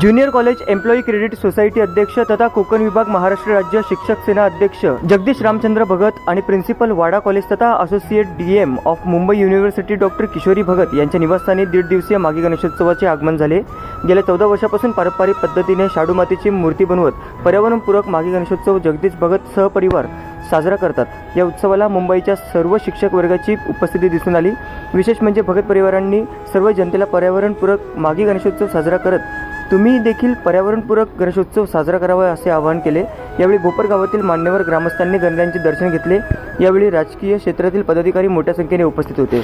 Junior college employee credit society अध्यक्ष तथा कोकण विभाग महाराष्ट्र राज्य शिक्षक सेना अध्यक्ष जगदीश रामचंद्र भगत आणि प्रिन्सिपल वाडा कॉलेज तथा associate DM of Mumbai university doctor Kishori Bhagat यांच्या निवासस्थानी 1.5 दिवसीय माघी गणेशोत्सवाचे आगमन झाले। गेल्या 14 वर्षापासून पारंपरिक पद्धतीने शाडू मातीची मूर्ती बनवत पर्यावरणपूरक माघी गणेशोत्सव जगदीश भगत सहपरिवार साजरा करतात। या उत्सवाला मुंबईच्या सर्व शिक्षक वर्गाची उपस्थिती दिसून आली। विशेष म्हणजे भगत परिवारांनी सर्व जनतेला पर्यावरणपूरक माघी गणेशोत्सव साजरा करत तुम्ही देखील पर्यावरणपूरक गणेशोत्सव साजरा करावा असे आवाहन केले। यावेळी भोपर गावातील मान्यवर ग्रामस्थांनी गणरायांचे दर्शन घेतले। यावेळी राजकीय क्षेत्रातील पदाधिकारी मोठ्या संख्येने उपस्थित होते।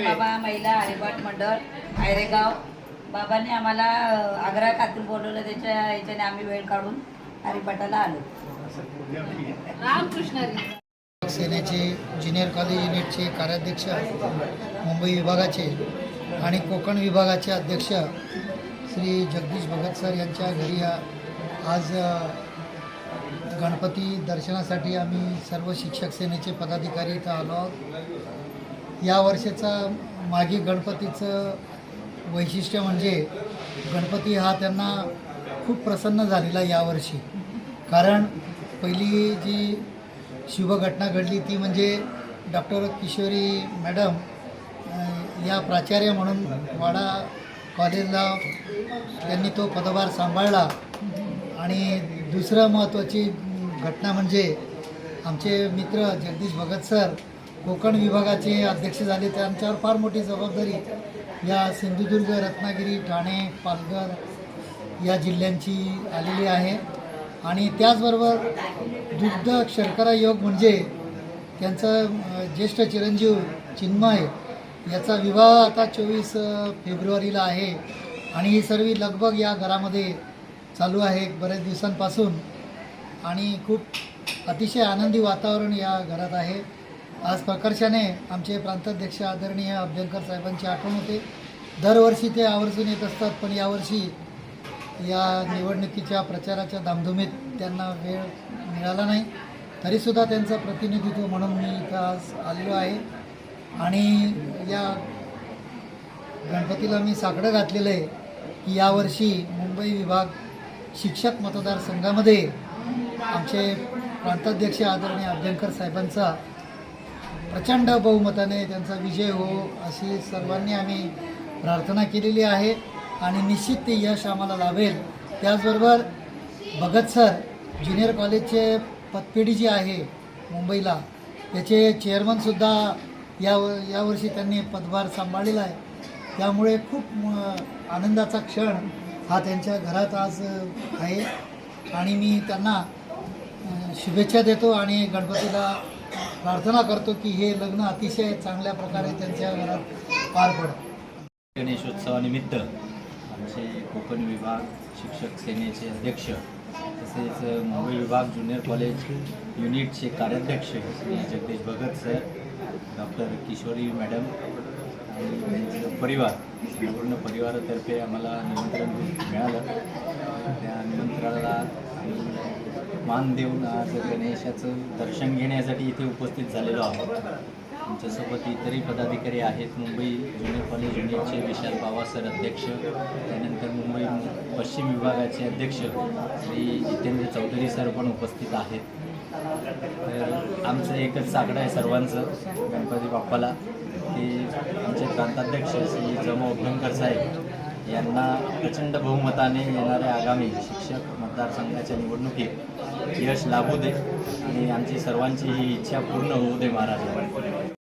बाबा महिला हरिपाठ मंडळ आयरेगाव बाबांनी आम्हाला आग्रा खातून बोलवलं। त्याच्या याच्याने आम्ही वेळ काढून हरिपाठाला आलो। रामकृष्ण सेनेचे ज्युनियर कॉलेज युनिटचे कार्याध्यक्ष मुंबई विभागाचे आणि कोकण विभागाचे अध्यक्ष श्री जगदीश भगत सर यांच्या घरी आज गणपती दर्शनासाठी आम्ही सर्व शिक्षक सेनेचे पदाधिकारी इथं आलो आहोत। या वर्षाचा माघी गणपतीचं वैशिष्ट्य म्हणजे गणपती हा त्यांना खूप प्रसन्न झालेला यावर्षी। कारण पहिली जी शुभ घटना घडली ती म्हणजे डॉक्टर किशोरी मॅडम या प्राचार्य म्हणून वाडा कॉलेजला त्यांनी तो पदभार सांभाळला। आणि दुसरं महत्त्वाची घटना म्हणजे आमचे मित्र जगदीश भगत सर कोकण विभागाचे अध्यक्ष झाले। त्यांच्यावर फार मोठी जबाबदारी या सिंधुदुर्ग, रत्नागिरी, ठाणे, पालघर या जिल्ह्यांची आलेली आहे। आणि त्याचबरोबर दुग्ध शर्करा योग म्हणजे त्यांचं ज्येष्ठ चिरंजीव चिन्मय याचा विवाह आता 24 फेब्रुवारीला आहे। आणि ही सर्व लगबग या घरामध्ये चालू आहे बऱ्याच दिवसांपासून आणि खूप अतिशय आनंदी वातावरण या घरात आहे। आज प्रकर्षाने आमचे प्रांताध्यक्ष आदरणीय अभ्यंकर साहेबांची आठवण होते। दरवर्षी ते आवर्जून येत असतात, पण यावर्षी या निवडणुकीच्या प्रचाराच्या धामधुमीत त्यांना वेळ मिळाला नाही। तरीसुद्धा त्यांचं प्रतिनिधित्व म्हणून मी इथं आज आलेलो आहे। आणि या गणपतीला मी साकडं घातलेलं आहे की यावर्षी मुंबई विभाग शिक्षक मतदारसंघामध्ये आमचे प्रांताध्यक्ष आदरणीय अभ्यंकर साहेबांचा प्रचंड बहुमताने त्यांचा विजय हो अशी सर्वांनी आम्ही प्रार्थना केलेली आहे। आणि निश्चित ते यश आम्हाला लाभेल। त्याचबरोबर भगत सर ज्युनियर कॉलेजचे पतपेढी जी आहे मुंबईला त्याचे चेअरमनसुद्धा यावर्षी त्यांनी पदभार सांभाळलेला आहे। त्यामुळे खूप आनंदाचा क्षण हा त्यांच्या घरात आज आहे। आणि मी त्यांना शुभेच्छा देतो आणि गणपतीला प्रार्थना करतो की हे लग्न अतिशय चांगल्या प्रकारे त्यांच्या घरात पार पडो। गणेशोत्सवानिमित्त आमचे कोकण विभाग शिक्षक सेनेचे अध्यक्ष तसेच मुंबई विभाग ज्युनियर कॉलेज युनिटचे कार्याध्यक्ष Shri Jagdish Bhagat sir, doctor Kishori madam आणि त्यांचं परिवार पूर्ण परिवारातर्फे आम्हाला निमंत्रण मिळालं। त्या निमंत्रणाला मान देऊन आज गणेशाचं दर्शन घेण्यासाठी इथे उपस्थित झालेलो आहोत। आमच्यासोबत इतरही पदाधिकारी आहेत. मुंबई ज्युनियर कॉलेज युनिटचे विशाल पवार सर अध्यक्ष, त्यानंतर मुंबई पश्चिम विभागाचे अध्यक्ष श्री जितेंद्र चौधरी सर पण उपस्थित आहेत. तर आमचं एकच साकडं आहे सर्वांचं गणपती बाप्पाला, की आमचे प्रांताध्यक्ष श्री जमो उद्धंकर साहेब यांना प्रचंड बहुमताने येणाऱ्या आगामी शिक्षक मतदारसंघाच्या निवडणुकीत यश लाभू दे आणि आमची सर्वांची ही इच्छा पूर्ण होऊ दे महाराज.